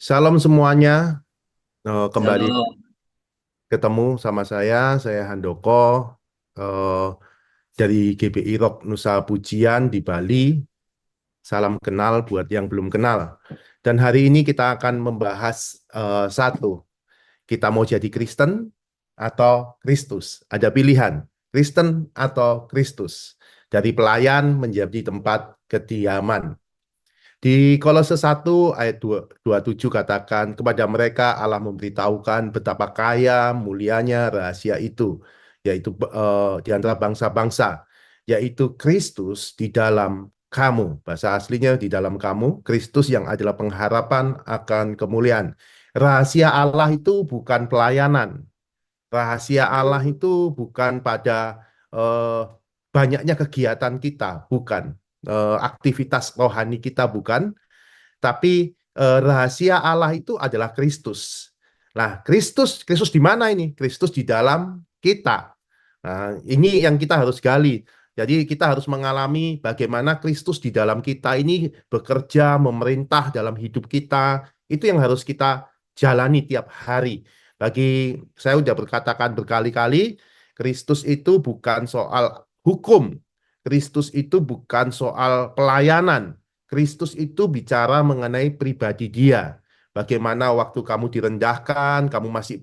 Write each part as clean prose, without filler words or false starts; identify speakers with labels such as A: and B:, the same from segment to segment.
A: Salam semuanya. Kembali
B: Shalom.
A: ketemu sama saya Handoko eh, dari GBI Rock Nusa Pujian di Bali. Salam kenal buat yang belum kenal. Dan hari ini kita akan membahas satu, kita mau jadi Kristen atau Kristus. Ada pilihan, Kristen atau Kristus. Dari pelayan menjadi tempat kediaman. Di Kolose 1 ayat 27 katakan, kepada mereka Allah memberitahukan betapa kaya mulianya rahasia itu, yaitu di antara bangsa-bangsa, yaitu Kristus di dalam kamu. Bahasa aslinya di dalam kamu, Kristus yang adalah pengharapan akan kemuliaan. Rahasia Allah itu bukan pelayanan. Rahasia Allah itu bukan pada eh, banyaknya kegiatan kita, bukan. Aktivitas rohani kita, bukan, tapi rahasia Allah itu adalah Kristus. Nah, Kristus di mana ini? Kristus di dalam kita. Nah, ini yang kita harus gali. Jadi kita harus mengalami bagaimana Kristus di dalam kita ini bekerja, memerintah dalam hidup kita. Itu yang harus kita jalani tiap hari. Bagi saya sudah berkatakan berkali-kali, Kristus itu bukan soal hukum. Kristus itu bukan soal pelayanan. Kristus itu bicara mengenai pribadi dia. Bagaimana waktu kamu direndahkan, kamu masih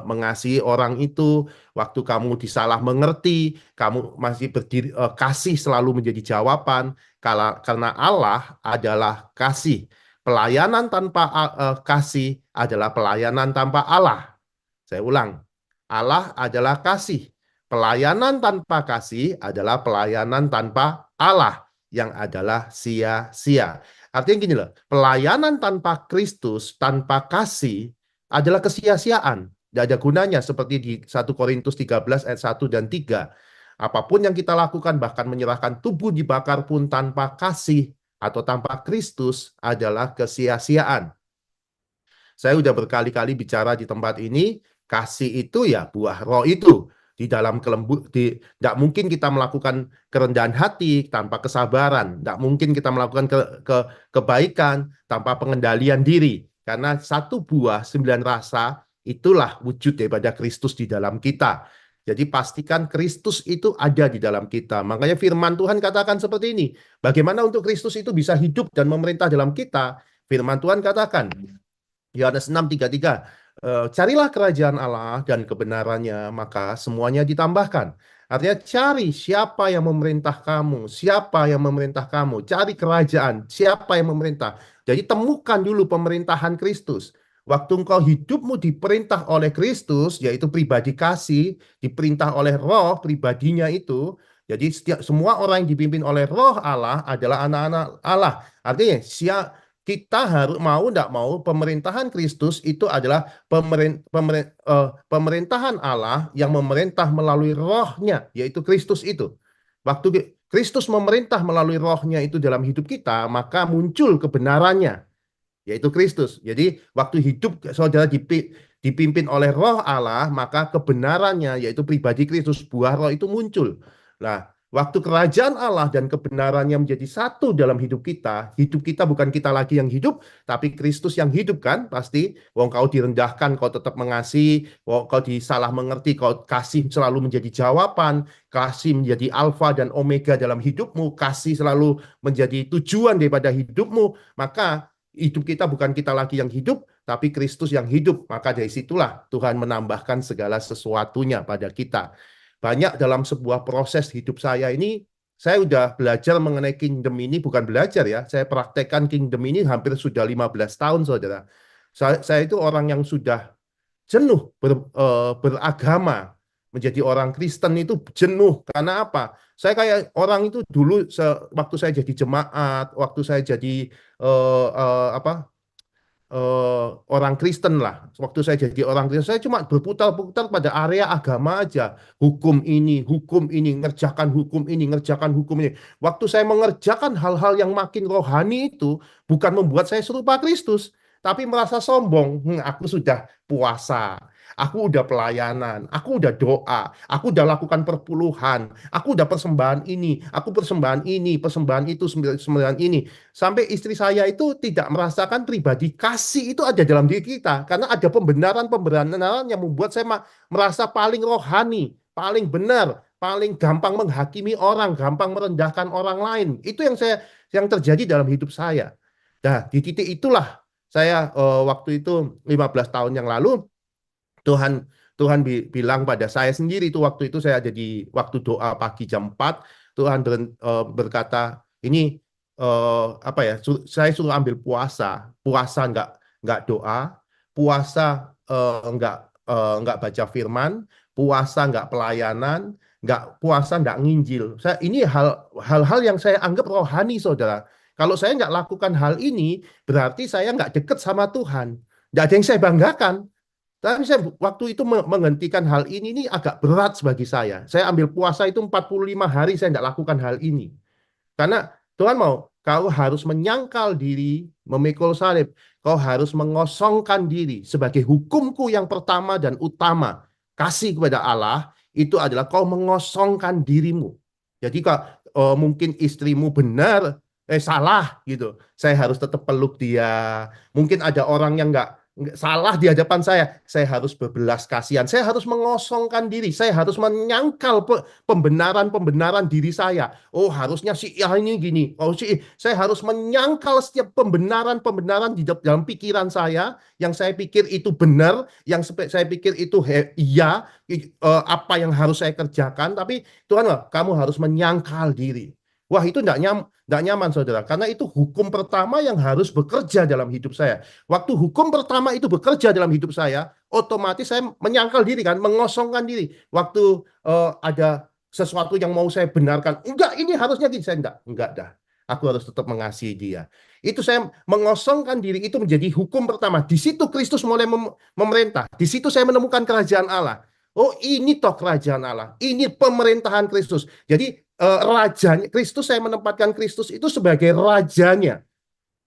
A: mengasihi orang itu, waktu kamu disalah mengerti, kamu masih berdiri, kasih selalu menjadi jawaban, karena Allah adalah kasih. Pelayanan tanpa kasih adalah pelayanan tanpa Allah. Saya ulang, Allah adalah kasih. Pelayanan tanpa kasih adalah pelayanan tanpa Allah yang adalah sia-sia. Artinya gini loh, pelayanan tanpa Kristus, tanpa kasih adalah kesia-siaan. Tidak ada gunanya seperti di 1 Korintus 13 ayat 1 dan 3. Apapun yang kita lakukan, bahkan menyerahkan tubuh dibakar pun tanpa kasih atau tanpa Kristus adalah kesia-siaan. Saya sudah berkali-kali bicara di tempat ini, kasih itu ya buah roh itu. Di dalam kelembut, tidak mungkin kita melakukan kerendahan hati tanpa kesabaran. Tidak mungkin kita melakukan kebaikan tanpa pengendalian diri. Karena satu buah 9 rasa itulah wujud daripada Kristus di dalam kita. Jadi pastikan Kristus itu ada di dalam kita. Makanya firman Tuhan katakan seperti ini. Bagaimana untuk Kristus itu bisa hidup dan memerintah dalam kita? Firman Tuhan katakan, Yohanes 6:33, carilah kerajaan Allah dan kebenarannya, maka semuanya ditambahkan. Artinya cari siapa yang memerintah kamu, siapa yang memerintah kamu, cari kerajaan, siapa yang memerintah. Jadi temukan dulu pemerintahan Kristus. Waktu engkau hidupmu diperintah oleh Kristus, yaitu pribadi kasih, diperintah oleh roh pribadinya itu, jadi semua orang yang dipimpin oleh roh Allah adalah anak-anak Allah. Artinya kita harus mau tidak mau pemerintahan Kristus itu adalah pemerintahan Allah yang memerintah melalui rohnya, yaitu Kristus itu. Waktu Kristus memerintah melalui rohnya itu dalam hidup kita, maka muncul kebenarannya, yaitu Kristus. Jadi waktu hidup saudara dipimpin oleh roh Allah, maka kebenarannya, yaitu pribadi Kristus, buah roh itu muncul. Nah, waktu kerajaan Allah dan kebenarannya menjadi satu dalam hidup kita bukan kita lagi yang hidup, tapi Kristus yang hidup kan, pasti. Wong kau direndahkan, kau tetap mengasihi, wong kau disalah mengerti, kau kasih selalu menjadi jawaban, kasih menjadi alfa dan omega dalam hidupmu, kasih selalu menjadi tujuan daripada hidupmu, maka hidup kita bukan kita lagi yang hidup, tapi Kristus yang hidup. Maka dari situlah Tuhan menambahkan segala sesuatunya pada kita. Banyak dalam sebuah proses hidup saya ini, saya sudah belajar mengenai kingdom ini, bukan belajar ya, saya praktekkan kingdom ini hampir sudah 15 tahun, saudara. Saya itu orang yang sudah jenuh beragama. Menjadi orang Kristen itu jenuh. Karena apa? Saya kayak orang itu dulu, waktu saya jadi jemaat, waktu saya jadi apa, orang Kristen lah. Waktu saya jadi orang Kristen, saya cuma berputar-putar pada area agama aja. Hukum ini, ngerjakan hukum ini, ngerjakan hukum ini. Waktu saya mengerjakan hal-hal yang makin rohani itu, bukan membuat saya serupa Kristus, tapi merasa sombong. Aku sudah puasa, aku udah pelayanan, aku udah doa, aku udah lakukan perpuluhan, aku udah persembahan ini, aku persembahan ini, persembahan itu, sembahan ini. Sampai istri saya itu tidak merasakan pribadi kasih itu ada dalam diri kita. Karena ada pembenaran-pembenaran yang membuat saya merasa paling rohani, paling benar, paling gampang menghakimi orang, gampang merendahkan orang lain. Itu yang terjadi dalam hidup saya. Nah, di titik itulah saya waktu itu 15 tahun yang lalu Tuhan Tuhan bilang pada saya sendiri itu waktu itu saya jadi waktu doa pagi jam 4 Tuhan berkata ini apa ya saya suruh ambil puasa nggak doa puasa nggak baca firman puasa nggak pelayanan nggak puasa nggak nginjil ini hal-hal yang saya anggap rohani saudara kalau saya nggak lakukan hal ini berarti saya nggak deket sama Tuhan nggak ada yang saya banggakan tapi saya waktu itu menghentikan hal ini agak berat bagi saya. Saya ambil puasa itu 45 hari saya tidak lakukan hal ini. Karena Tuhan mau, kau harus menyangkal diri, memikul salib. Kau harus mengosongkan diri sebagai hukumku yang pertama dan utama. Kasih kepada Allah, itu adalah kau mengosongkan dirimu. Jadi kalau mungkin istrimu benar, salah gitu. Saya harus tetap peluk dia. Mungkin ada orang yang nggak salah di hadapan saya harus berbelas kasihan, saya harus mengosongkan diri, saya harus menyangkal pembenaran-pembenaran diri saya. Oh, harusnya si ini gini. Oh, saya harus menyangkal setiap pembenaran-pembenaran di dalam pikiran saya yang saya pikir itu benar, yang saya pikir itu iya, apa yang harus saya kerjakan, tapi Tuhan, kamu harus menyangkal diri. Wah, itu enggak nyaman, saudara, karena itu hukum pertama yang harus bekerja dalam hidup saya. Waktu hukum pertama itu bekerja dalam hidup saya, otomatis saya menyangkal diri kan, mengosongkan diri. Waktu ada sesuatu yang mau saya benarkan, enggak, ini harusnya gini, saya enggak dah. Aku harus tetap mengasihi dia. Itu saya mengosongkan diri, itu menjadi hukum pertama. Di situ Kristus mulai memerintah. Di situ saya menemukan kerajaan Allah. Oh, ini toh kerajaan Allah. Ini pemerintahan Kristus. Jadi rajanya Kristus, saya menempatkan Kristus itu sebagai rajanya.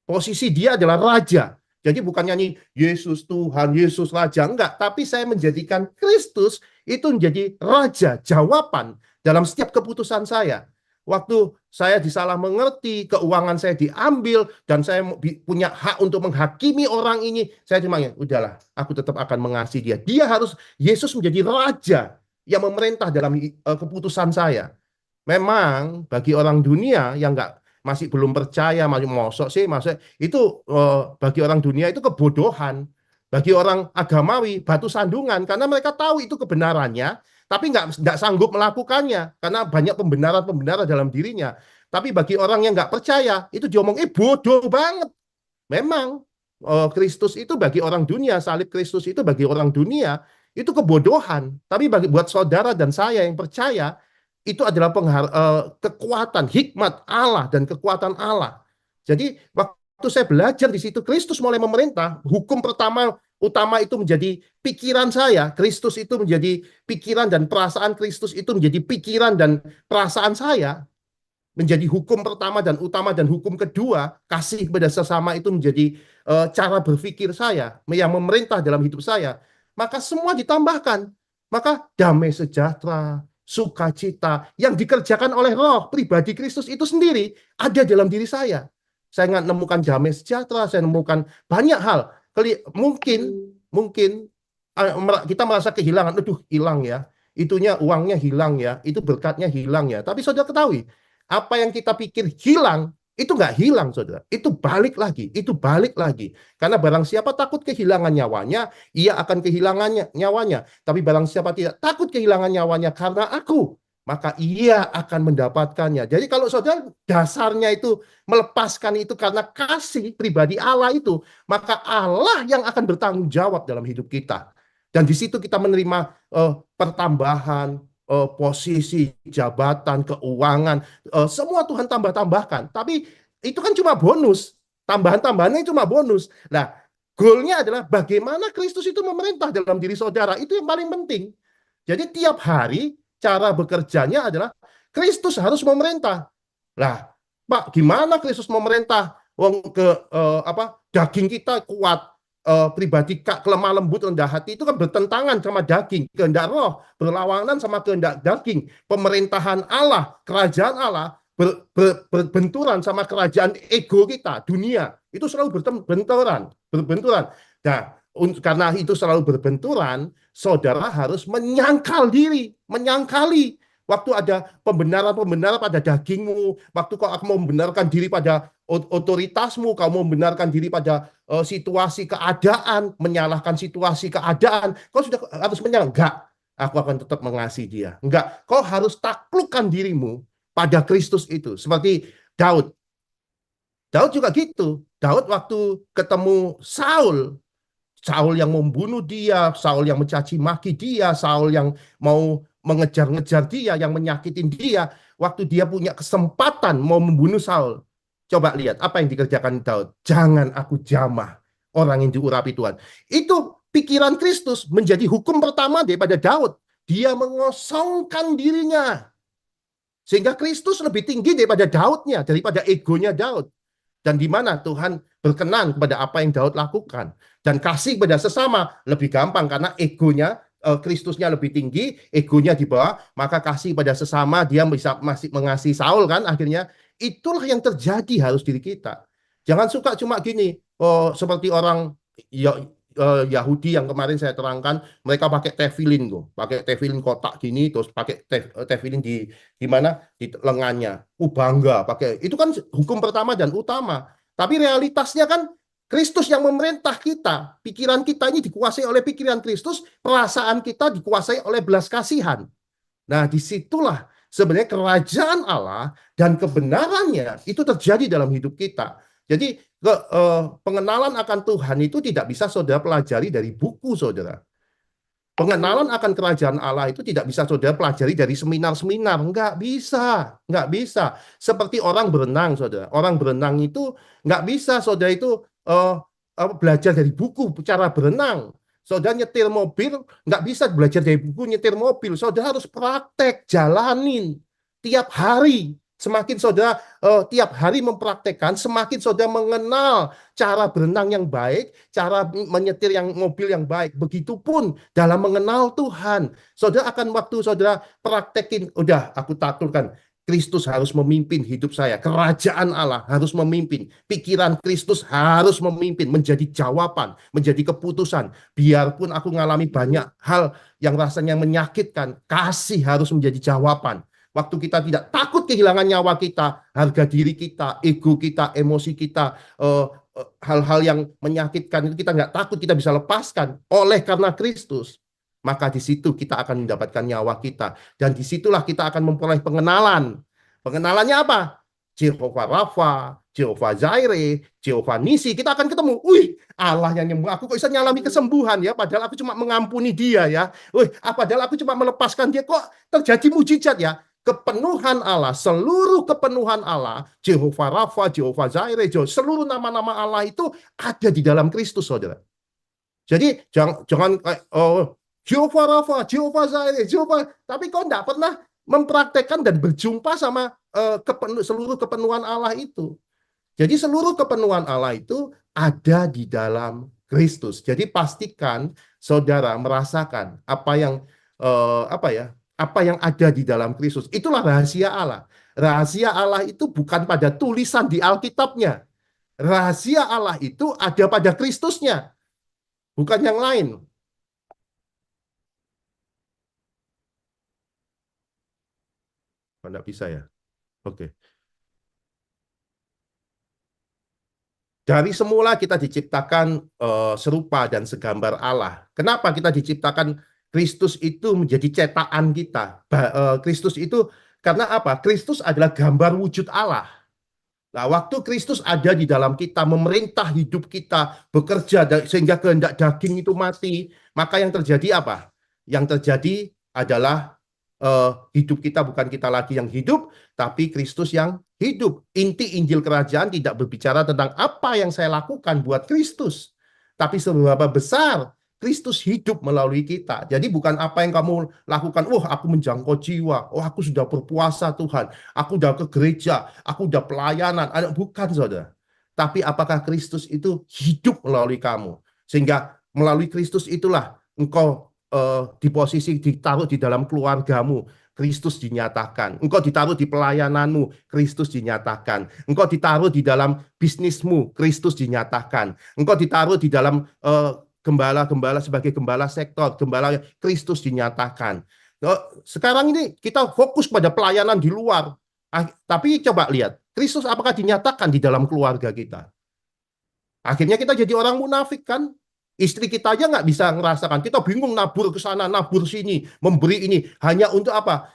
A: Posisi dia adalah raja. Jadi bukan nyanyi Yesus Tuhan, Yesus Raja, enggak. Tapi saya menjadikan Kristus itu menjadi raja, jawaban dalam setiap keputusan saya. Waktu saya disalah mengerti, keuangan saya diambil, dan saya punya hak untuk menghakimi orang ini, saya cuma ya, udahlah, aku tetap akan mengasihi dia. Yesus menjadi raja yang memerintah dalam keputusan saya. Memang bagi orang dunia yang masih belum percaya, masih mosok sih, masuk itu bagi orang dunia itu kebodohan. Bagi orang agamawi batu sandungan karena mereka tahu itu kebenarannya, tapi nggak sanggup melakukannya karena banyak pembenaran-pembenaran dalam dirinya. Tapi bagi orang yang nggak percaya itu diomong, bodoh banget. Memang Kristus itu bagi orang dunia, salib Kristus itu bagi orang dunia itu kebodohan. Tapi buat saudara dan saya yang percaya itu adalah kekuatan, hikmat Allah dan kekuatan Allah. Jadi waktu saya belajar di situ, Kristus mulai memerintah. Hukum pertama utama itu menjadi pikiran saya. Kristus itu menjadi pikiran dan perasaan Kristus itu menjadi pikiran dan perasaan saya. Menjadi hukum pertama dan utama, dan hukum kedua, kasih kepada sesama itu menjadi cara berpikir saya yang memerintah dalam hidup saya. Maka semua ditambahkan. Maka damai sejahtera, sukacita yang dikerjakan oleh roh pribadi Kristus itu sendiri ada dalam diri saya. Saya nggak menemukan damai sejahtera, saya menemukan banyak hal. Mungkin kita merasa kehilangan, aduh hilang ya, itunya uangnya hilang ya, itu berkatnya hilang ya. Tapi saudara ketahui, apa yang kita pikir hilang, itu nggak hilang, saudara. Itu balik lagi, itu balik lagi. Karena barang siapa takut kehilangan nyawanya, ia akan kehilangan nyawanya. Tapi barang siapa tidak takut kehilangan nyawanya karena aku, maka ia akan mendapatkannya. Jadi kalau saudara dasarnya itu melepaskan itu karena kasih pribadi Allah itu, maka Allah yang akan bertanggung jawab dalam hidup kita. Dan di situ kita menerima pertambahan, posisi, jabatan, keuangan, semua Tuhan tambah-tambahkan. Tapi itu kan cuma bonus. Tambahan-tambahannya cuma bonus. Nah, goalnya adalah bagaimana Kristus itu memerintah dalam diri saudara. Itu yang paling penting. Jadi tiap hari cara bekerjanya adalah Kristus harus memerintah. Lah, Pak, gimana Kristus memerintah? Wong daging kita kuat, pribadi kelemah lembut rendah hati itu kan bertentangan sama daging. Kehendak roh berlawanan sama kehendak daging. Pemerintahan Allah, kerajaan Allah berbenturan sama kerajaan ego kita, dunia. Itu selalu berbenturan. Nah, karena itu selalu berbenturan, saudara harus menyangkali. Waktu ada pembenaran-pembenaran pada dagingmu, waktu kau mau membenarkan diri pada otoritasmu, kau mau membenarkan diri pada situasi keadaan, menyalahkan situasi keadaan, kau sudah harus menyalahkan. Enggak, aku akan tetap mengasihi dia. Enggak, kau harus taklukkan dirimu pada Kristus itu. Seperti Daud. Daud juga gitu. Daud waktu ketemu Saul, Saul yang membunuh dia, Saul yang mencaci maki dia, Saul yang mau mengejar-ngejar dia, yang menyakitin dia, waktu dia punya kesempatan mau membunuh Saul. Coba lihat apa yang dikerjakan Daud. Jangan aku jamah orang yang diurapi Tuhan. Itu pikiran Kristus menjadi hukum pertama daripada Daud. Dia mengosongkan dirinya. Sehingga Kristus lebih tinggi daripada Daudnya, daripada egonya Daud. Dan di mana Tuhan berkenan kepada apa yang Daud lakukan. Dan kasih kepada sesama lebih gampang karena egonya, Kristusnya lebih tinggi, egonya di bawah, maka kasih pada sesama dia bisa masih mengasihi Saul kan akhirnya. Itulah yang terjadi harus diri kita. Jangan suka cuma gini, seperti orang Yahudi yang kemarin saya terangkan, mereka pakai tefilin tuh, pakai tefilin kotak gini, terus pakai tefilin di mana di lengannya. Bangga pakai. Itu kan hukum pertama dan utama. Tapi realitasnya kan Kristus yang memerintah kita. Pikiran kita ini dikuasai oleh pikiran Kristus, perasaan kita dikuasai oleh belas kasihan. Nah, disitulah sebenarnya kerajaan Allah dan kebenarannya itu terjadi dalam hidup kita. Jadi pengenalan akan Tuhan itu tidak bisa saudara pelajari dari buku, saudara. Pengenalan akan kerajaan Allah itu tidak bisa saudara pelajari dari seminar-seminar. Nggak bisa. Nggak bisa. Seperti orang berenang, saudara. Orang berenang itu nggak bisa, saudara itu belajar dari buku cara berenang. Saudara nyetir mobil, nggak bisa belajar dari buku nyetir mobil. Saudara harus praktek, jalanin tiap hari. Semakin saudara tiap hari mempraktekkan, semakin saudara mengenal cara berenang yang baik, cara menyetir yang mobil yang baik. Begitupun dalam mengenal Tuhan. Saudara akan waktu saudara praktekin, udah aku taklukkan. Kristus harus memimpin hidup saya. Kerajaan Allah harus memimpin. Pikiran Kristus harus memimpin. Menjadi jawaban, menjadi keputusan. Biarpun aku mengalami banyak hal yang rasanya menyakitkan, kasih harus menjadi jawaban. Waktu kita tidak takut kehilangan nyawa kita, harga diri kita, ego kita, emosi kita, hal-hal yang menyakitkan itu kita nggak takut, kita bisa lepaskan oleh karena Kristus. Maka di situ kita akan mendapatkan nyawa kita. Dan disitulah kita akan memperoleh pengenalan. Pengenalannya apa? Jehovah Rafa, Jehovah Jireh, Jehovah Nisi. Kita akan ketemu. Wih, Allah yang nyembuh. Aku kok bisa nyalami kesembuhan ya. Padahal aku cuma mengampuni dia ya. Wih, padahal aku cuma melepaskan dia. Kok terjadi mujizat ya? Kepenuhan Allah, seluruh kepenuhan Allah, Jehovah Rafa, Jehovah Jireh, seluruh nama-nama Allah itu ada di dalam Kristus, saudara. Jadi jangan Jehovah Rafa, Jehovah Jireh, Jehovah, tapi kau tidak pernah mempraktekkan dan berjumpa sama seluruh kepenuhan Allah itu. Jadi seluruh kepenuhan Allah itu ada di dalam Kristus. Jadi pastikan saudara merasakan apa yang ada di dalam Kristus. Itulah rahasia Allah. Rahasia Allah itu bukan pada tulisan di Alkitabnya. Rahasia Allah itu ada pada Kristusnya, bukan yang lain. Tidak bisa ya? Oke. Dari semula kita diciptakan serupa dan segambar Allah. Kenapa kita diciptakan Kristus itu menjadi cetakan kita? Kristus itu karena apa? Kristus adalah gambar wujud Allah. Nah, waktu Kristus ada di dalam kita, memerintah hidup kita, bekerja sehingga kehendak daging itu mati, maka yang terjadi apa? Yang terjadi adalah hidup kita bukan kita lagi yang hidup, tapi Kristus yang hidup. Inti Injil Kerajaan tidak berbicara tentang apa yang saya lakukan buat Kristus, tapi seberapa besar Kristus hidup melalui kita. Jadi bukan apa yang kamu lakukan, aku menjangkau jiwa, aku sudah berpuasa Tuhan, aku sudah ke gereja, aku sudah pelayanan. Bukan, saudara. tapi apakah Kristus itu hidup melalui kamu? Sehingga melalui Kristus itulah engkau di posisi ditaruh di dalam keluargamu, Kristus dinyatakan. Engkau ditaruh di pelayananmu, Kristus dinyatakan. Engkau ditaruh di dalam bisnismu, Kristus dinyatakan. Engkau ditaruh di dalam gembala-gembala sebagai gembala sektor, gembala Kristus dinyatakan. Sekarang ini kita fokus pada pelayanan di luar. Tapi coba lihat, Kristus apakah dinyatakan di dalam keluarga kita? Akhirnya kita jadi orang munafik kan? Istri kita aja nggak bisa ngerasakan. Kita bingung nabur ke sana, nabur sini, memberi ini hanya untuk apa?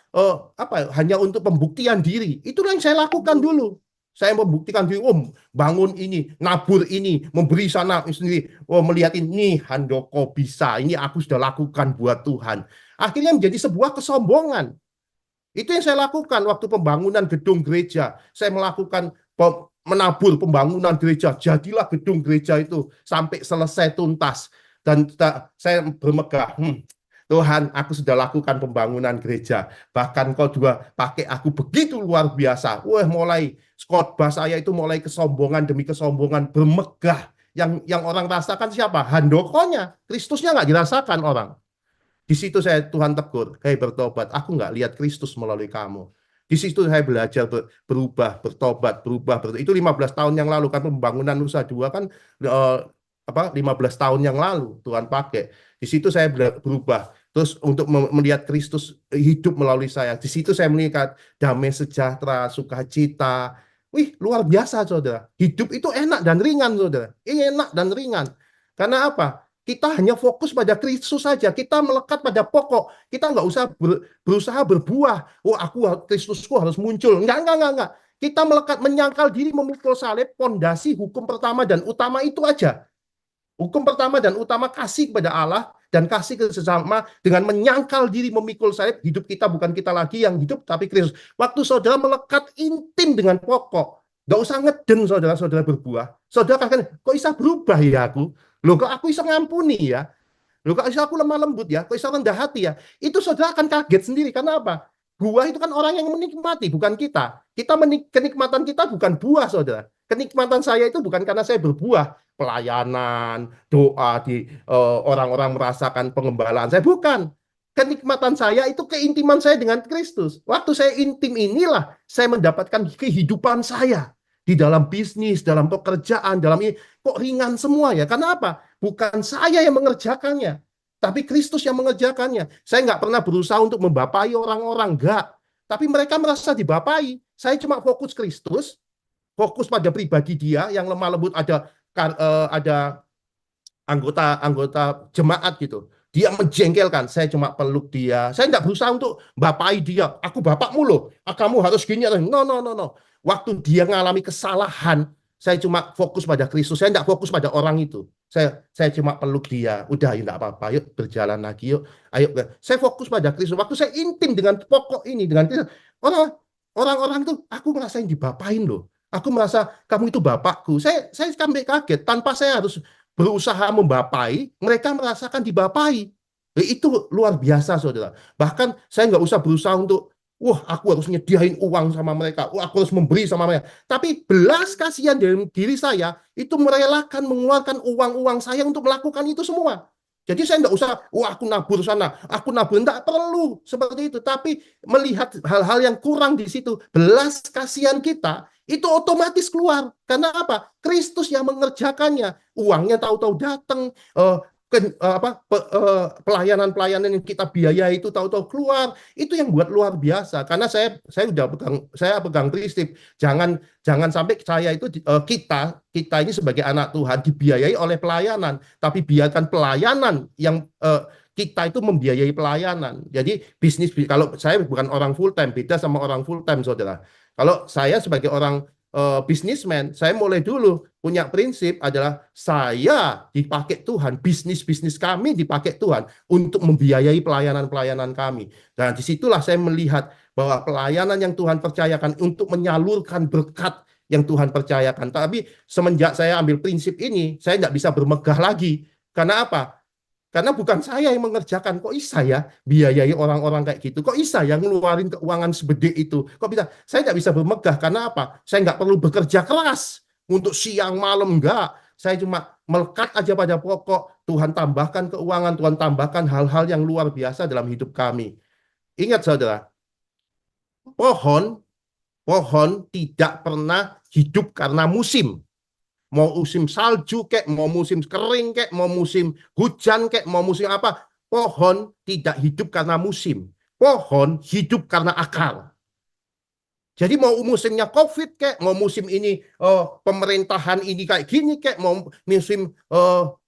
A: Hanya untuk pembuktian diri. Itulah yang saya lakukan dulu. Saya membuktikan diri, bangun ini, nabur ini, memberi sana sendiri. Melihat ini, Handoko bisa. Ini aku sudah lakukan buat Tuhan. Akhirnya menjadi sebuah kesombongan. Itu yang saya lakukan waktu pembangunan gedung gereja. Saya melakukan menabur pembangunan gereja. Jadilah gedung gereja itu sampai selesai tuntas. Dan saya bermegah, Tuhan, aku sudah lakukan pembangunan gereja. Bahkan kau juga pakai aku begitu luar biasa. Mulai khotbah saya itu mulai kesombongan demi kesombongan, bermegah. Yang orang rasakan siapa? Handokonya. Kristusnya nggak dirasakan orang. Di situ saya Tuhan tegur, hei bertobat, aku nggak lihat Kristus melalui kamu. Di situ saya belajar berubah, bertobat, berubah. Itu 15 tahun yang lalu, kan pembangunan Nusa Dua kan 15 tahun yang lalu Tuhan pakai. Di situ saya berubah. Terus untuk melihat Kristus hidup melalui saya. Di situ saya melihat damai sejahtera, sukacita. Wih, luar biasa saudara. Hidup itu enak dan ringan saudara. Ini enak dan ringan. Karena apa? Kita hanya fokus pada Kristus saja. Kita melekat pada pokok. Kita nggak usah berusaha berbuah. Kristusku harus muncul. Enggak. Kita melekat, menyangkal diri, memikul salib, pondasi hukum pertama dan utama itu aja. Hukum pertama dan utama kasih kepada Allah dan kasih ke sesama dengan menyangkal diri, memikul salib. Hidup kita bukan kita lagi yang hidup, tapi Kristus. Waktu saudara melekat intim dengan pokok, nggak usah ngeden saudara-saudara berbuah. Saudara kan, kok bisa berubah ya aku? Loh, kok aku bisa ngampuni ya? Loh, kok bisa aku lemah lembut ya? Kok bisa rendah hati ya? Itu saudara akan kaget sendiri. Karena apa? Buah itu kan orang yang menikmati, bukan kita. Kenikmatan kita bukan buah, saudara. Kenikmatan saya itu bukan karena saya berbuah. Pelayanan, doa di orang-orang merasakan pengembalaan. Saya bukan. Kenikmatan saya itu keintiman saya dengan Kristus. Waktu saya intim inilah saya mendapatkan kehidupan saya. Di dalam bisnis, dalam pekerjaan, dalam ini. Kok ringan semua ya? Karena apa? Bukan saya yang mengerjakannya, tapi Kristus yang mengerjakannya. Saya nggak pernah berusaha untuk membapai orang-orang, nggak. Tapi mereka merasa dibapai. Saya cuma fokus Kristus, fokus pada pribadi dia yang lemah lembut, ada anggota jemaat gitu. Dia menjengkelkan, saya cuma peluk dia. Saya nggak berusaha untuk bapai dia. Aku bapakmu loh, kamu harus gini. No. Waktu dia mengalami kesalahan, saya cuma fokus pada Kristus. Saya nggak fokus pada orang itu. Saya cuma peluk dia. Udah, nggak apa-apa. Yuk berjalan lagi. Yuk, ayo. Saya fokus pada Kristus. Waktu saya intim dengan pokok ini, dengan Kristus, orang-orang itu, aku ngerasain dibapain loh. Aku merasa kamu itu bapakku. Saya sampai kaget. Tanpa saya harus berusaha membapai, mereka merasakan dibapai. Itu luar biasa, saudara. Bahkan saya nggak usah berusaha untuk, aku harus nyediain uang sama mereka, aku harus memberi sama mereka. Tapi belas kasihan dari diri saya, itu merelakan mengeluarkan uang-uang saya untuk melakukan itu semua. Jadi saya nggak usah, aku nabur sana, aku nabur, nggak perlu seperti itu. Tapi melihat hal-hal yang kurang di situ, belas kasihan kita, itu otomatis keluar. Karena apa? Kristus yang mengerjakannya. Uangnya tahu-tahu datang, pelayanan-pelayanan yang kita biaya itu tahu-tahu keluar. Itu yang buat luar biasa. Karena saya pegang prinsip, jangan sampai saya itu kita ini sebagai anak Tuhan dibiayai oleh pelayanan, tapi biarkan pelayanan yang kita itu membiayai pelayanan. Jadi bisnis, kalau saya bukan orang full time, beda sama orang full time, saudara. Kalau saya sebagai orang bisnismen, saya mulai dulu punya prinsip adalah saya dipakai Tuhan, bisnis kami dipakai Tuhan untuk membiayai pelayanan-pelayanan kami. Dan disitulah saya melihat bahwa pelayanan yang Tuhan percayakan untuk menyalurkan berkat yang Tuhan percayakan. Tapi semenjak saya ambil prinsip ini, saya tidak bisa bermegah lagi. Karena apa? Karena bukan saya yang mengerjakan. Kok bisa ya biayai orang-orang kayak gitu? Kok bisa ya ngeluarin keuangan sebede itu? Kok bisa? Saya nggak bisa bermegah. Karena apa? Saya nggak perlu bekerja keras untuk siang malam, enggak. Saya cuma melekat aja pada pokok. Tuhan tambahkan keuangan, Tuhan tambahkan hal-hal yang luar biasa dalam hidup kami. Ingat saudara, pohon pohon tidak pernah hidup karena musim. Mau musim salju kek, mau musim kering kek, mau musim hujan kek, mau musim apa. Pohon tidak hidup karena musim. Pohon hidup karena akar. Jadi mau musimnya COVID kek, mau musim ini pemerintahan ini kayak gini kek, mau musim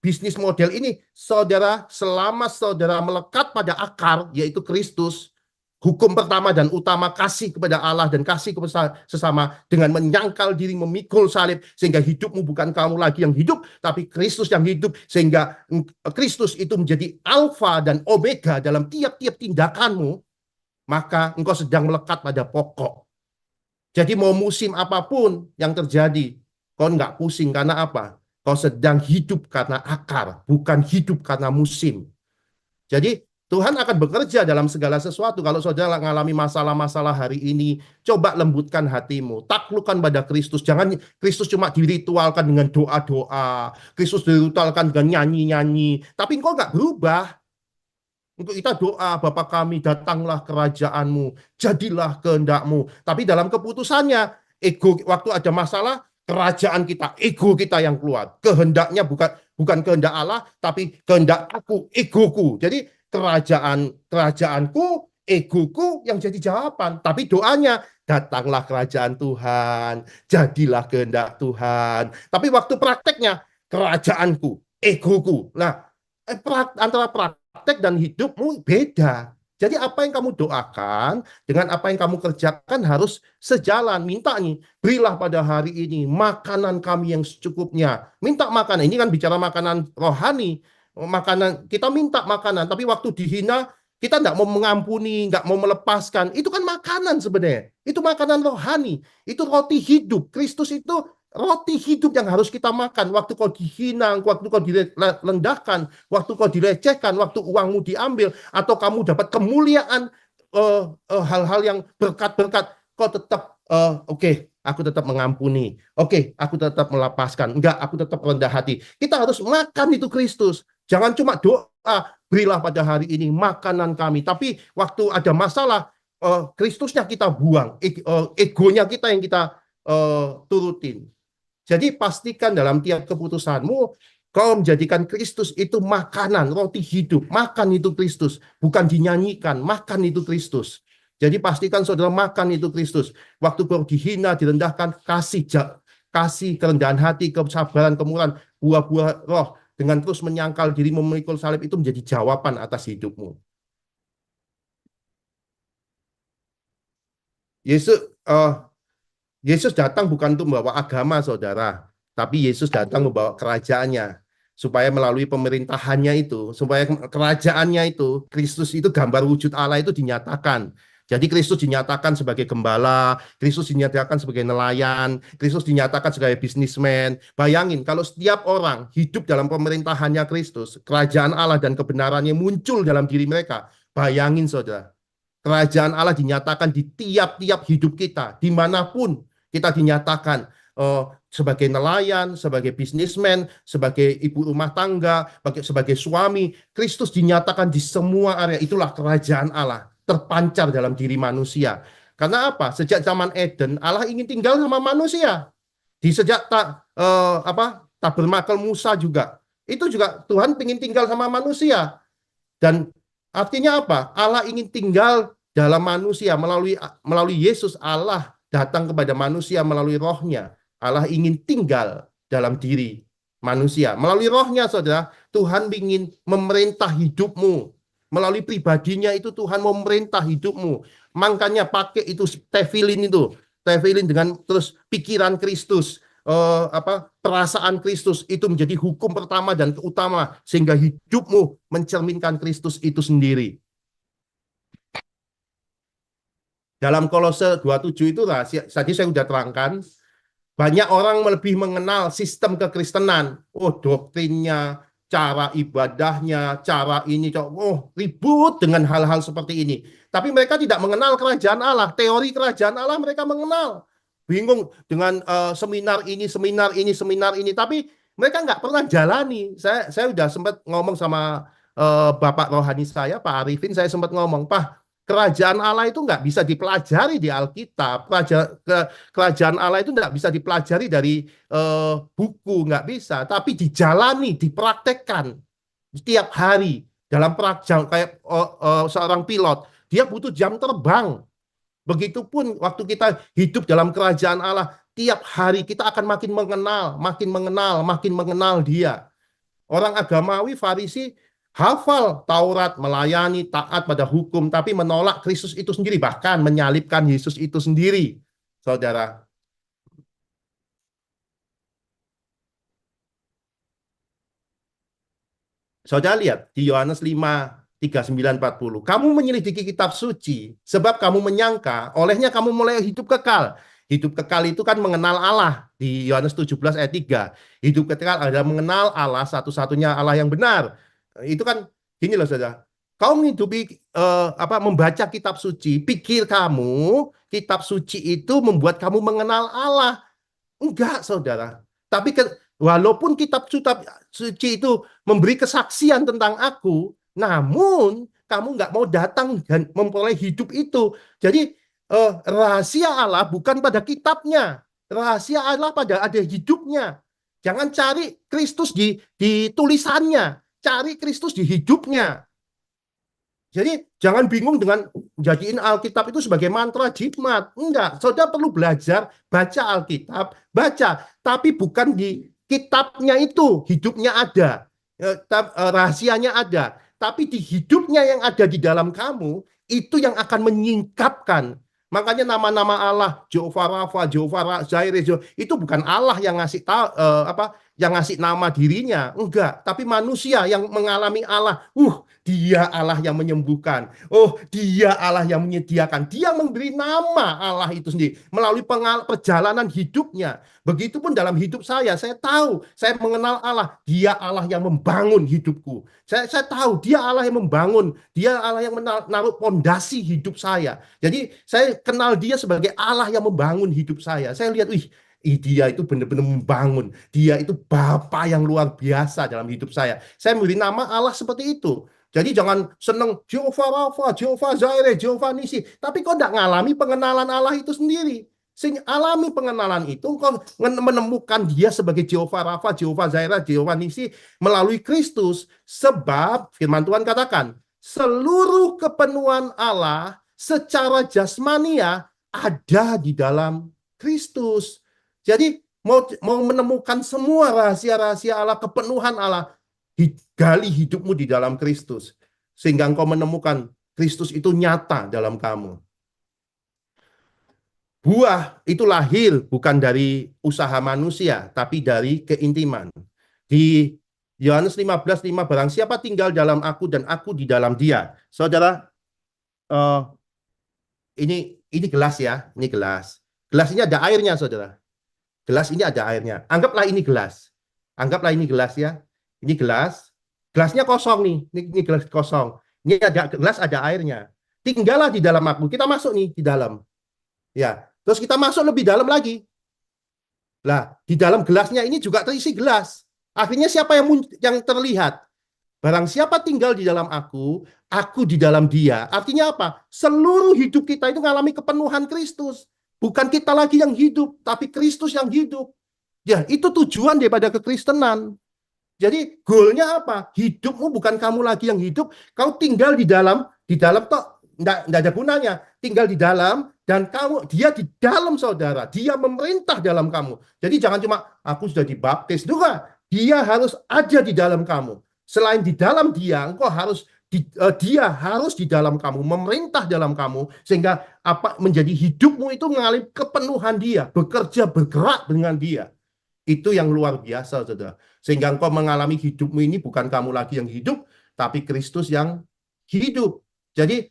A: bisnis model ini, saudara, selama saudara melekat pada akar, yaitu Kristus, hukum pertama dan utama kasih kepada Allah dan kasih kepada sesama dengan menyangkal diri memikul salib sehingga hidupmu bukan kamu lagi yang hidup tapi Kristus yang hidup sehingga Kristus itu menjadi alfa dan omega dalam tiap-tiap tindakanmu, maka engkau sedang melekat pada pokok. Jadi mau musim apapun yang terjadi, kau nggak pusing karena apa? Kau sedang hidup karena akar, bukan hidup karena musim. Jadi Tuhan akan bekerja dalam segala sesuatu. Kalau saudara mengalami masalah-masalah hari ini, coba lembutkan hatimu, taklukkan pada Kristus. Jangan Kristus cuma diritualkan dengan doa-doa, Kristus diritualkan dengan nyanyi-nyanyi, tapi engkau nggak berubah. Untuk kita doa, Bapa kami, datanglah kerajaanmu, jadilah kehendakmu. Tapi dalam keputusannya, ego waktu ada masalah, kerajaan kita, ego kita yang keluar. Kehendaknya bukan kehendak Allah, tapi kehendak aku, egoku. Jadi kerajaanku, egoku yang jadi jawaban. Tapi doanya, datanglah kerajaan Tuhan, jadilah kehendak Tuhan. Tapi waktu prakteknya, kerajaanku, egoku. Nah, antara praktek dan hidupmu beda. Jadi apa yang kamu doakan dengan apa yang kamu kerjakan harus sejalan. Minta nih, berilah pada hari ini makanan kami yang secukupnya. Minta makanan, ini kan bicara makanan rohani. Makanan, kita minta makanan, tapi waktu dihina, kita nggak mau mengampuni, nggak mau melepaskan. Itu kan makanan sebenarnya. Itu makanan rohani. Itu roti hidup. Kristus itu roti hidup yang harus kita makan. Waktu kau dihina, waktu kau direndahkan, waktu kau dilecehkan, waktu uangmu diambil, atau kamu dapat kemuliaan, hal-hal yang berkat-berkat, kau tetap, oke, aku tetap mengampuni. Oke, aku tetap melepaskan. Enggak, aku tetap rendah hati. Kita harus makan itu Kristus. Jangan cuma doa, berilah pada hari ini makanan kami. Tapi waktu ada masalah, Kristusnya kita buang. Egonya kita yang kita turutin. Jadi pastikan dalam tiap keputusanmu, kau menjadikan Kristus itu makanan, roti hidup. Makan itu Kristus, bukan dinyanyikan. Makan itu Kristus. Jadi pastikan saudara makan itu Kristus. Waktu kau dihina, direndahkan, kasih kerendahan hati, kesabaran, kemurahan, buah-buah roh. Dengan terus menyangkal diri, memikul salib itu menjadi jawaban atas hidupmu. Yesus, Yesus datang bukan untuk membawa agama, saudara, tapi Yesus datang membawa kerajaannya, supaya melalui pemerintahannya itu, supaya kerajaannya itu, Kristus itu gambar wujud Allah itu dinyatakan. Jadi Kristus dinyatakan sebagai gembala, Kristus dinyatakan sebagai nelayan, Kristus dinyatakan sebagai bisnismen. Bayangin kalau setiap orang hidup dalam pemerintahannya Kristus, kerajaan Allah dan kebenarannya muncul dalam diri mereka. Bayangin saudara, kerajaan Allah dinyatakan di tiap-tiap hidup kita, dimanapun kita dinyatakan sebagai nelayan, sebagai bisnismen, sebagai ibu rumah tangga, sebagai suami. Kristus dinyatakan di semua area. Itulah kerajaan Allah terpancar dalam diri manusia. Karena apa? Sejak zaman Eden, Allah ingin tinggal sama manusia. Di sejak tabernakel Musa juga. Itu juga Tuhan ingin tinggal sama manusia. Dan artinya apa? Allah ingin tinggal dalam manusia melalui Yesus. Allah datang kepada manusia melalui rohnya. Allah ingin tinggal dalam diri manusia. Melalui rohnya, saudara, Tuhan ingin memerintah hidupmu. Melalui pribadinya itu Tuhan memerintah hidupmu. Makanya pakai itu tefilin itu. Tefilin dengan terus pikiran Kristus. Perasaan Kristus itu menjadi hukum pertama dan utama. Sehingga hidupmu mencerminkan Kristus itu sendiri. Dalam Kolose 27 itu tadi saya sudah terangkan, banyak orang lebih mengenal sistem kekristenan. Oh, doktrinnya, cara ibadahnya, cara ini, ribut dengan hal-hal seperti ini. Tapi mereka tidak mengenal kerajaan Allah. Teori kerajaan Allah mereka mengenal. bingung dengan seminar ini, seminar ini, seminar ini, tapi mereka nggak pernah jalani. Saya udah sempat ngomong sama Bapak rohani saya, Pak Arifin, saya sempat ngomong, Pak, kerajaan Allah itu nggak bisa dipelajari di Alkitab. Kerajaan Allah itu nggak bisa dipelajari dari buku, nggak bisa, tapi dijalani, dipraktekkan setiap hari dalam kayak seorang pilot, dia butuh jam terbang. Begitupun waktu kita hidup dalam kerajaan Allah, tiap hari kita akan makin mengenal, makin mengenal, makin mengenal Dia. Orang agamawi, Farisi, hafal Taurat, melayani, taat pada hukum, tapi menolak Kristus itu sendiri, bahkan menyalibkan Yesus itu sendiri. Saudara, Saudara lihat di Yohanes 5, 39, 40. Kamu menyelidiki kitab suci sebab kamu menyangka olehnya kamu mulai hidup kekal. Hidup kekal itu kan mengenal Allah di Yohanes 17 ayat 3. Hidup kekal adalah mengenal Allah satu-satunya Allah yang benar. Itu kan gini loh Saudara. Kau menghidupi membaca kitab suci, pikir kamu kitab suci itu membuat kamu mengenal Allah. Enggak, saudara. Tapi walaupun kitab suci itu memberi kesaksian tentang aku, namun kamu nggak mau datang dan memperoleh hidup itu. Jadi rahasia Allah bukan pada kitabnya, rahasia Allah pada ada hidupnya. Jangan cari Kristus di tulisannya, cari Kristus di hidupnya. Jadi jangan bingung dengan jadiin Alkitab itu sebagai mantra jimat. Enggak, saudara perlu belajar baca Alkitab, baca, tapi bukan di kitabnya itu, hidupnya ada, rahasianya ada, tapi di hidupnya yang ada di dalam kamu itu yang akan menyingkapkan. Makanya nama-nama Allah, Jehovah Rafa, Jehovah Zaire, itu bukan Allah yang ngasih tahu yang ngasih nama dirinya, enggak, tapi manusia yang mengalami Allah. Dia Allah yang menyembuhkan. Oh, dia Allah yang menyediakan. Dia memberi nama Allah itu sendiri melalui perjalanan hidupnya. Begitupun dalam hidup saya tahu, saya mengenal Allah. Dia Allah yang membangun hidupku. Saya tahu dia Allah yang membangun. Dia Allah yang menaruh pondasi hidup saya. Jadi saya kenal dia sebagai Allah yang membangun hidup saya. Saya lihat, dia itu benar-benar membangun. Dia itu Bapa yang luar biasa dalam hidup saya. Saya memberi nama Allah seperti itu. Jadi jangan seneng Jehovah Rafa, Jehovah Zaire, Jehovah Nisi. Tapi kok tidak ngalami pengenalan Allah itu sendiri. Sehingga alami pengenalan itu, kau menemukan dia sebagai Jehovah Rafa, Jehovah Zaire, Jehovah Nisi melalui Kristus. Sebab firman Tuhan katakan, seluruh kepenuhan Allah secara jasmania ada di dalam Kristus. Jadi mau menemukan semua rahasia-rahasia Allah, kepenuhan Allah, gali hidupmu di dalam Kristus. Sehingga engkau menemukan Kristus itu nyata dalam kamu. Buah itu lahir bukan dari usaha manusia, tapi dari keintiman. Di Yohanes 15:5, barang siapa tinggal dalam aku dan aku di dalam dia. Saudara, ini gelas ya, ini gelas. Gelas ini ada airnya, saudara. Gelas ini ada airnya. Anggaplah ini gelas. Anggaplah ini gelas ya. Ini gelas. Gelasnya kosong nih. Ini gelas kosong. Ini ada gelas, ada airnya. Tinggallah di dalam aku. Kita masuk nih di dalam. Ya. Terus kita masuk lebih dalam lagi. Lah, di dalam gelasnya ini juga terisi gelas. Akhirnya siapa yang terlihat? Barang siapa tinggal di dalam aku di dalam dia. Artinya apa? Seluruh hidup kita itu mengalami kepenuhan Kristus. Bukan kita lagi yang hidup, tapi Kristus yang hidup. Ya, itu tujuan daripada kekristenan. Jadi goalnya apa? Hidupmu bukan kamu lagi yang hidup, kau tinggal di dalam toh enggak ada gunanya. Tinggal di dalam dan dia di dalam saudara, dia memerintah dalam kamu. Jadi jangan cuma aku sudah dibaptis, juga dia harus ada di dalam kamu. Selain di dalam dia, engkau harus dia harus di dalam kamu, memerintah dalam kamu, sehingga menjadi hidupmu itu mengalami kepenuhan dia, bekerja, bergerak dengan dia. Itu yang luar biasa, saudara. Sehingga engkau mengalami hidupmu ini bukan kamu lagi yang hidup, tapi Kristus yang hidup. Jadi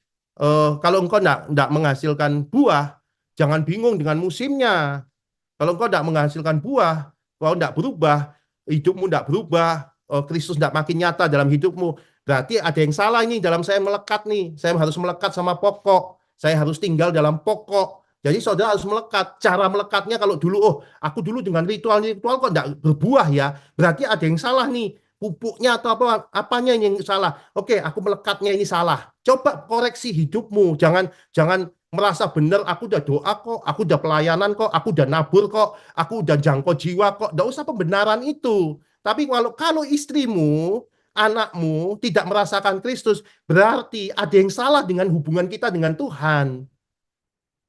A: kalau engkau tidak menghasilkan buah, jangan bingung dengan musimnya. Kalau engkau tidak menghasilkan buah, kau tidak berubah, hidupmu tidak berubah, Kristus tidak makin nyata dalam hidupmu, berarti ada yang salah ini dalam saya melekat nih. Saya harus melekat sama pokok. Saya harus tinggal dalam pokok. Jadi saudara harus melekat. Cara melekatnya kalau dulu, oh aku dulu dengan ritual-ritual kok enggak berbuah ya. Berarti ada yang salah nih. Pupuknya atau apa apanya yang salah. Oke, aku melekatnya ini salah. Coba koreksi hidupmu. Jangan jangan merasa benar, aku udah doa kok, aku udah pelayanan kok, aku udah nabur kok, aku udah jangkau jiwa kok. Enggak usah pembenaran itu. Tapi kalau istrimu, anakmu tidak merasakan Kristus, berarti ada yang salah dengan hubungan kita dengan Tuhan.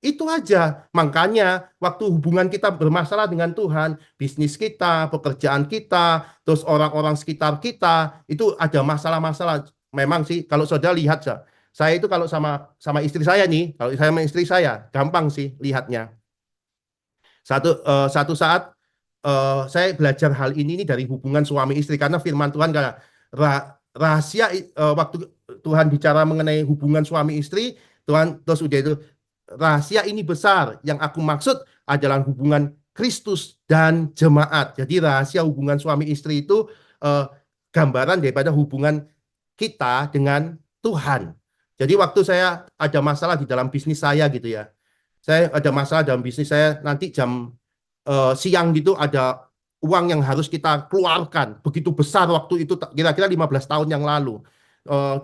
A: Itu aja. Makanya waktu hubungan kita bermasalah dengan Tuhan, bisnis kita, pekerjaan kita, terus orang-orang sekitar kita, itu ada masalah-masalah. Memang sih kalau saudara lihat saya itu kalau sama sama istri saya nih, kalau saya sama istri saya, gampang sih lihatnya. Satu saat saya belajar hal ini nih dari hubungan suami istri karena firman Tuhan karena rahasia waktu Tuhan bicara mengenai hubungan suami istri, Tuhan terus udah itu rahasia ini besar. Yang aku maksud adalah hubungan Kristus dan jemaat. Jadi rahasia hubungan suami istri itu eh, gambaran daripada hubungan kita dengan Tuhan. Jadi waktu saya ada masalah di dalam bisnis saya gitu ya. Saya ada masalah dalam bisnis saya nanti jam siang gitu ada uang yang harus kita keluarkan. Begitu besar waktu itu kira-kira 15 tahun yang lalu.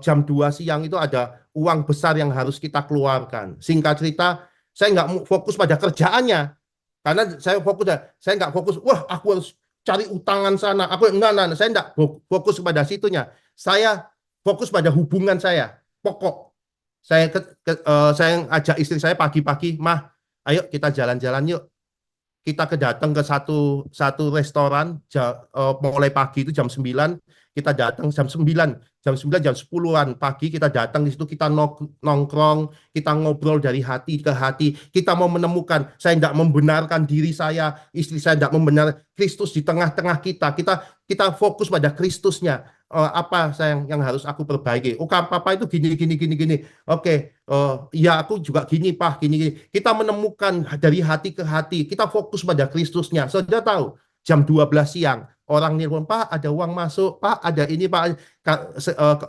A: Jam 2 siang itu ada uang besar yang harus kita keluarkan. Singkat cerita, saya nggak fokus pada kerjaannya. Karena saya nggak fokus, wah aku harus cari utangan sana. Enggak, saya nggak fokus pada situnya. Saya fokus pada hubungan saya. Pokok. Saya ajak istri saya pagi-pagi, mah, ayo kita jalan-jalan yuk kita datang ke satu satu restoran mulai pagi itu jam 9 kita datang jam 9 jam 10-an pagi kita datang di situ kita nongkrong kita ngobrol dari hati ke hati kita mau menemukan saya tidak membenarkan diri saya istri saya tidak membenarkan Kristus di tengah-tengah kita kita fokus pada Kristusnya. Apa yang harus aku perbaiki? Oh, papa itu gini gini gini gini. Oke, ya aku juga gini, Pak, gini gini. Kita menemukan dari hati ke hati, kita fokus pada Kristusnya. Saudara tahu, jam 12 siang orang nelpon, Pak, ada uang masuk, Pak, ada ini, Pak.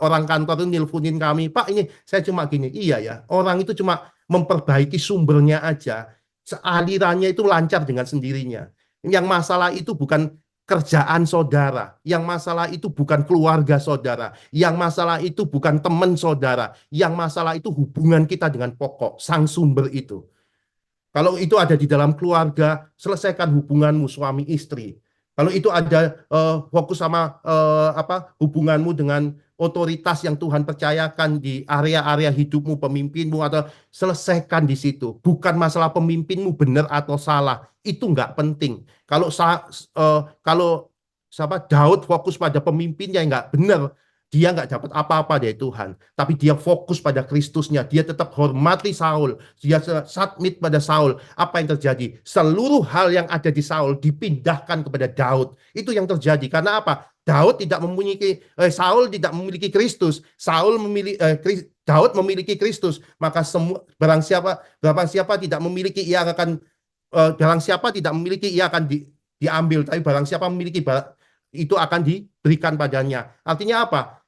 A: Orang kantor itu nelponin kami, Pak, ini saya cuma gini. Iya ya, orang itu cuma memperbaiki sumbernya aja. Alirannya itu lancar dengan sendirinya. Yang masalah itu bukan kerjaan saudara, yang masalah itu bukan keluarga saudara, yang masalah itu bukan teman saudara, yang masalah itu hubungan kita dengan pokok, sang sumber itu. Kalau itu ada di dalam keluarga, selesaikan hubunganmu suami istri. Kalau itu ada fokus sama hubunganmu dengan otoritas yang Tuhan percayakan di area-area hidupmu, pemimpinmu atau selesaikan di situ. Bukan masalah pemimpinmu benar atau salah, itu nggak penting. Kalau Daud fokus pada pemimpinnya yang nggak benar, dia nggak dapat apa-apa dari Tuhan, tapi dia fokus pada Kristusnya. Dia tetap hormati Saul, dia submit pada Saul. Apa yang terjadi? Seluruh hal yang ada di Saul dipindahkan kepada Daud. Itu yang terjadi. Karena apa? Saul tidak memiliki Kristus. Daud memiliki Kristus. Maka semua barang siapa tidak memiliki ia akan barang siapa tidak memiliki ia akan diambil. Tapi barang siapa memiliki itu akan diberikan padanya. Artinya apa?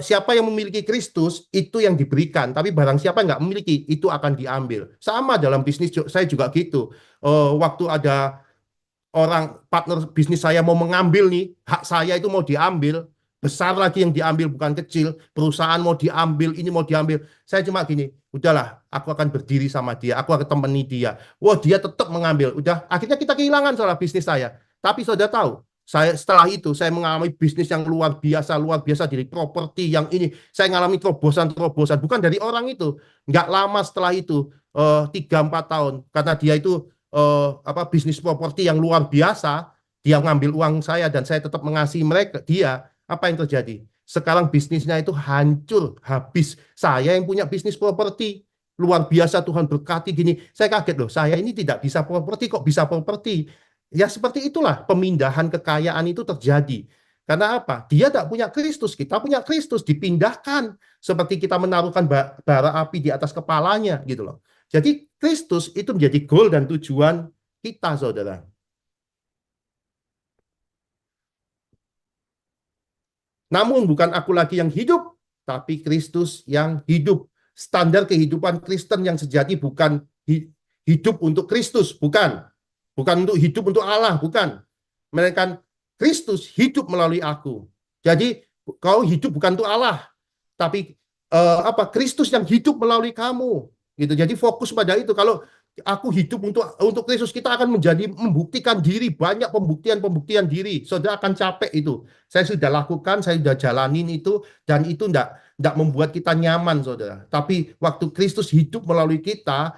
A: Siapa yang memiliki Kristus itu yang diberikan, tapi barang siapa yang nggak memiliki itu akan diambil. Sama dalam bisnis saya juga gitu. Waktu ada orang partner bisnis saya mau mengambil nih hak saya itu mau diambil, besar lagi yang diambil bukan kecil. Perusahaan mau diambil, ini mau diambil. Saya cuma gini, udahlah, aku akan berdiri sama dia, aku akan temani dia. Wah, dia tetap mengambil. Udah, akhirnya kita kehilangan salah bisnis saya. Tapi saudara tahu, setelah itu saya mengalami bisnis yang luar biasa dari properti yang ini saya mengalami terobosan bukan dari orang itu, nggak lama setelah itu 3-4 tahun karena dia itu bisnis properti yang luar biasa, dia mengambil uang saya dan saya tetap mengasihi dia. Apa yang terjadi sekarang? Bisnisnya itu hancur habis. Saya yang punya bisnis properti luar biasa, Tuhan berkati gini, saya kaget loh, saya ini tidak bisa properti kok bisa properti. Ya seperti itulah pemindahan kekayaan itu terjadi. Karena apa? Dia tidak punya Kristus, kita punya Kristus, dipindahkan. Seperti kita menaruhkan bara api di atas kepalanya gitu loh. Jadi Kristus itu menjadi goal dan tujuan kita, saudara. Namun bukan aku lagi yang hidup, tapi Kristus yang hidup. Standar kehidupan Kristen yang sejati bukan hidup untuk Kristus, bukan. Bukan untuk hidup untuk Allah, bukan. Melainkan Kristus hidup melalui aku. Jadi kau hidup bukan untuk Allah, tapi Kristus yang hidup melalui kamu. Gitu. Jadi fokus pada itu. Kalau aku hidup untuk Kristus, kita akan membuktikan diri, banyak pembuktian diri. Saudara akan capek itu. Saya sudah lakukan, saya sudah jalanin itu, dan itu enggak membuat kita nyaman, saudara. Tapi waktu Kristus hidup melalui kita,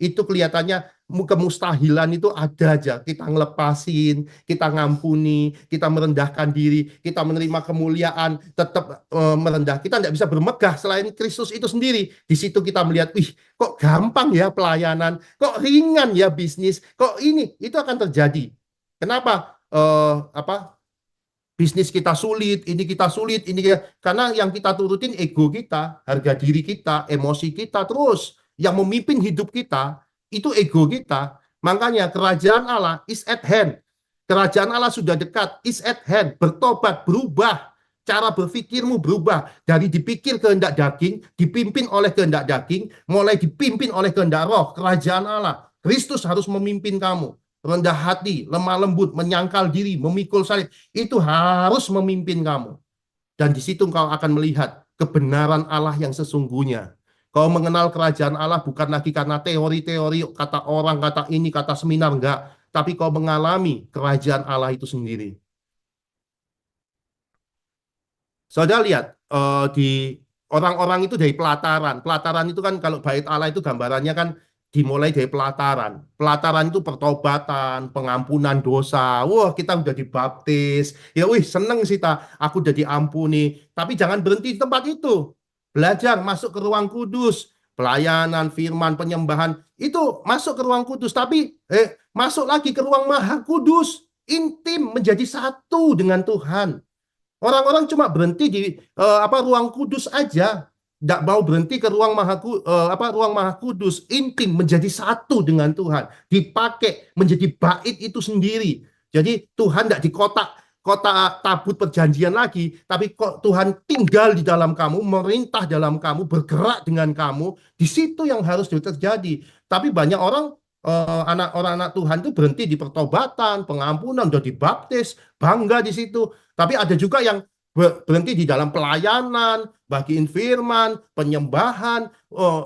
A: itu kelihatannya kemustahilan itu ada aja. Kita ngelepasin, kita ngampuni, kita merendahkan diri, kita menerima kemuliaan, tetap merendah. Kita tidak bisa bermegah selain Kristus itu sendiri. Di situ kita melihat, kok gampang ya pelayanan, kok ringan ya bisnis, kok ini, itu akan terjadi. Kenapa? Bisnis kita sulit, ini kita sulit, karena yang kita turutin ego kita, harga diri kita, emosi kita, terus yang memimpin hidup kita itu ego kita. Makanya kerajaan Allah is at hand. Kerajaan Allah sudah dekat, is at hand. Bertobat, berubah. Cara berpikirmu berubah. Dari dipikir kehendak daging, dipimpin oleh kehendak daging, mulai dipimpin oleh kehendak roh. Kerajaan Allah. Kristus harus memimpin kamu. Rendah hati, lemah lembut, menyangkal diri, memikul salib. Itu harus memimpin kamu. Dan di situ kau akan melihat kebenaran Allah yang sesungguhnya. Kau mengenal kerajaan Allah bukan lagi karena teori-teori, kata orang, kata ini, kata seminar, enggak. Tapi kau mengalami kerajaan Allah itu sendiri. Saudara lihat, di orang-orang itu dari pelataran. Pelataran itu kan kalau bait Allah itu gambarannya kan dimulai dari pelataran. Pelataran itu pertobatan, pengampunan dosa. Wah, kita udah dibaptis. Ya, seneng sih aku udah diampuni. Tapi jangan berhenti di tempat itu. Belajar masuk ke ruang kudus, pelayanan, firman, penyembahan, itu masuk ke ruang kudus, tapi masuk lagi ke ruang maha kudus, intim, menjadi satu dengan Tuhan. Orang-orang cuma berhenti di ruang kudus aja, tidak mau berhenti ke ruang maha kudus, intim, menjadi satu dengan Tuhan, dipakai menjadi bait itu sendiri. Jadi Tuhan tidak di kota tabut perjanjian lagi, tapi kok Tuhan tinggal di dalam kamu, merintah dalam kamu, bergerak dengan kamu. Di situ yang harus terjadi. Tapi banyak orang anak Tuhan itu berhenti di pertobatan, pengampunan, udah dibaptis, bangga di situ. Tapi ada juga yang berhenti di dalam pelayanan, bagiin firman, penyembahan,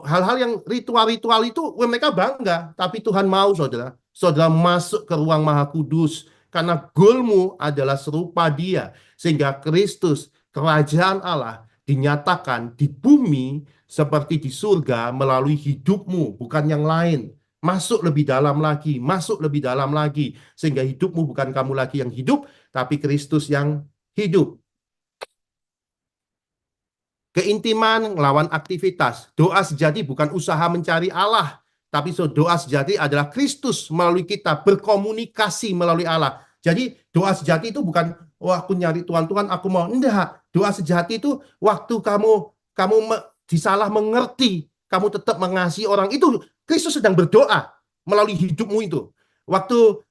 A: hal-hal yang ritual-ritual itu mereka bangga. Tapi Tuhan mau saudara masuk ke ruang maha kudus, karena goalmu adalah serupa Dia, sehingga Kristus, kerajaan Allah, dinyatakan di bumi seperti di surga melalui hidupmu, bukan yang lain. Masuk lebih dalam lagi, sehingga hidupmu bukan kamu lagi yang hidup, tapi Kristus yang hidup. Keintiman lawan aktivitas. Doa sejati bukan usaha mencari Allah, tapi doa sejati adalah Kristus melalui kita berkomunikasi melalui Allah. Jadi doa sejati itu bukan aku nyari Tuhan, aku mau. Enggak. Doa sejati itu waktu kamu disalah mengerti, kamu tetap mengasihi orang. Itu Kristus sedang berdoa melalui hidupmu itu. Waktu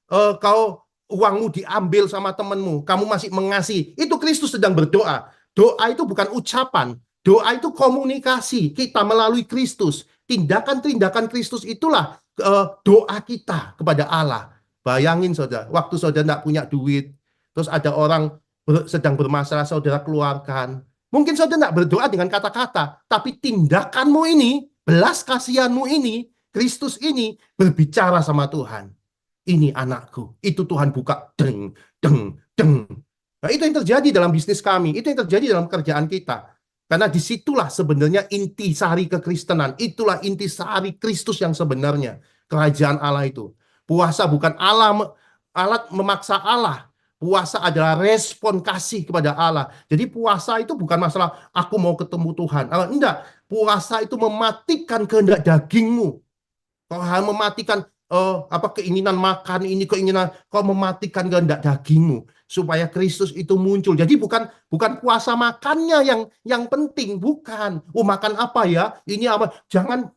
A: uangmu diambil sama temanmu, kamu masih mengasihi. Itu Kristus sedang berdoa. Doa itu bukan ucapan. Doa itu komunikasi kita melalui Kristus. Tindakan-tindakan Kristus itulah doa kita kepada Allah. Bayangin saudara, waktu saudara tidak punya duit, terus ada orang sedang bermasalah, saudara keluarkan. Mungkin saudara tidak berdoa dengan kata-kata, tapi tindakanmu ini, belas kasihanmu ini, Kristus ini berbicara sama Tuhan. Ini anakku, itu Tuhan buka, deng, deng, deng. Nah, itu yang terjadi dalam bisnis kami, itu yang terjadi dalam kerjaan kita. Karena disitulah sebenarnya intisari kekristenan. Itulah intisari Kristus yang sebenarnya. Kerajaan Allah itu. Puasa bukan alat memaksa Allah. Puasa adalah respon kasih kepada Allah. Jadi puasa itu bukan masalah aku mau ketemu Tuhan. Enggak. Puasa itu mematikan kehendak dagingmu. Kau harus mematikan keinginan makan ini, keinginan, kau mematikan kehendak dagingmu supaya Kristus itu muncul. Jadi bukan puasa makannya yang penting, bukan. Makan apa ya? Ini apa? Jangan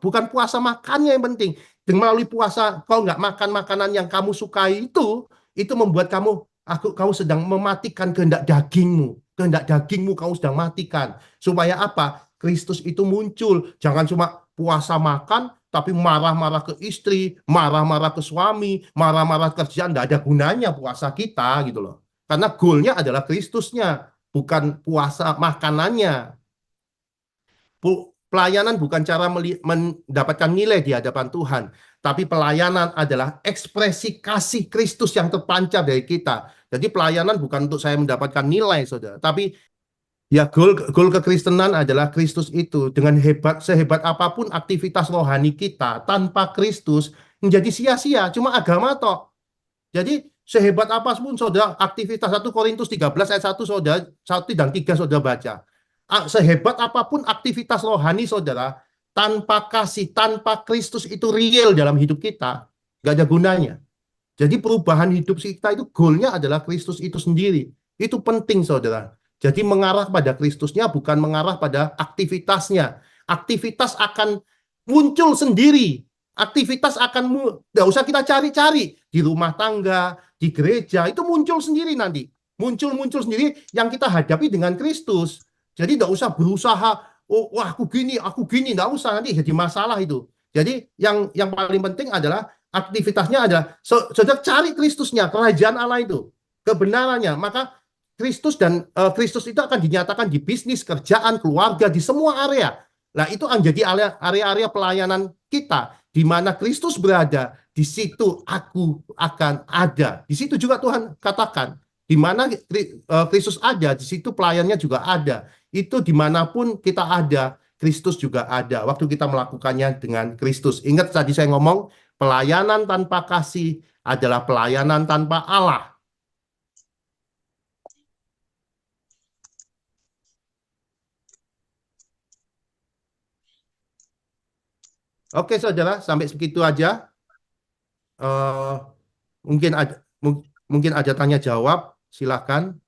A: bukan puasa makannya yang penting. Dengan melalui puasa kau nggak makan makanan yang kamu sukai itu membuat kamu sedang mematikan kehendak dagingmu. Kehendak dagingmu kamu sedang matikan. Supaya apa? Kristus itu muncul. Jangan cuma puasa makan tapi marah-marah ke istri, marah-marah ke suami, marah-marah kerjaan, tidak ada gunanya puasa kita gitu loh. Karena goalnya adalah Kristusnya, bukan puasa makanannya. Pelayanan bukan cara mendapatkan nilai di hadapan Tuhan, tapi pelayanan adalah ekspresi kasih Kristus yang terpancar dari kita. Jadi pelayanan bukan untuk saya mendapatkan nilai, saudara, tapi ya goal kekristenan adalah Kristus itu. Dengan sehebat apapun aktivitas rohani kita, tanpa Kristus menjadi sia-sia, cuma agama toh. Jadi sehebat apapun saudara aktivitas 1 Korintus 13 ayat 1 saudara 1 dan 3 saudara baca. Sehebat apapun aktivitas rohani saudara, tanpa kasih, tanpa Kristus itu real dalam hidup kita, nggak ada gunanya. Jadi perubahan hidup kita itu goalnya adalah Kristus itu sendiri. Itu penting saudara. Jadi mengarah pada Kristusnya bukan mengarah pada aktivitasnya. Aktivitas akan muncul sendiri. Aktivitas akan nggak usah kita cari-cari di rumah tangga, di gereja itu muncul sendiri nanti. Muncul sendiri yang kita hadapi dengan Kristus. Jadi nggak usah berusaha. Oh, wah aku gini, nggak usah nanti jadi masalah itu. Jadi yang paling penting adalah aktivitasnya adalah saudara cari Kristusnya, kerajaan Allah itu, kebenarannya, maka Kristus dan Kristus itu akan dinyatakan di bisnis, kerjaan, keluarga, di semua area. Nah, itu akan jadi area-area pelayanan kita, di mana Kristus berada, di situ aku akan ada. Di situ juga Tuhan katakan, di mana Kristus ada, di situ pelayannya juga ada. Itu dimanapun kita ada, Kristus juga ada. Waktu kita melakukannya dengan Kristus. Ingat tadi saya ngomong, pelayanan tanpa kasih adalah pelayanan tanpa Allah. Oke, saudara, sampai segitu aja. Eh, mungkin ada tanya jawab, silakan.